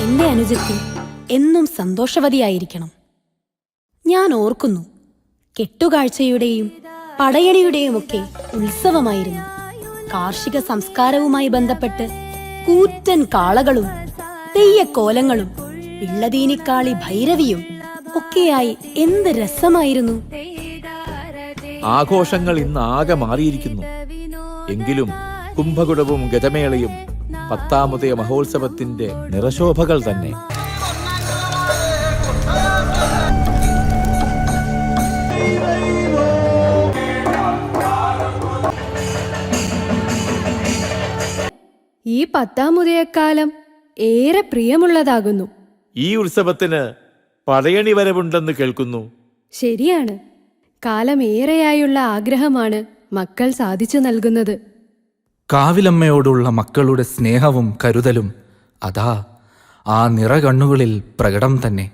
എന്റെ അനുജത്തി എന്നും സന്തോഷവതിയായിരിക്കണം. ഞാൻ ഓർക്കുന്നു, കെട്ടുകാഴ്ചയുടെയും പടയണിയുടെയുമൊക്കെ ഉത്സവമായിരുന്നു. കാർഷിക സംസ്കാരവുമായി ബന്ധപ്പെട്ട് കൂറ്റൻ കാളകളും തെയ്യക്കോലങ്ങളും പിള്ളതീനിക്കാളി ഭൈരവിയും ഒക്കെയായി എന്ത് രസമായിരുന്നു. ആഘോഷങ്ങൾ ഇന്ന് ആകെ മാറിയിരിക്കുന്നു. എങ്കിലും കുംഭകുടവും ഗജമേളയും 10ാമത്തെ മഹോത്സവത്തിന്റെ നിറശോഭകൾ തന്നെ. ഈ 10ാമുദയക്കാലം ഏറെ പ്രിയമുള്ളതാകുന്നു. ഈ ഉത്സവത്തിന് പടയണി വരവുണ്ടെന്ന് കേൾക്കുന്നു. ശരിയാണ്. കാലമേറെയായുള്ള ആഗ്രഹമാണ് മക്കൾ സാധിച്ചു നൽകുന്നത്. കാവിലമ്മയോടുള്ള മക്കളുടെ സ്നേഹവും കരുതലും അതാ ആ നിറകണ്ണുകളിൽ പ്രകടം തന്നെ.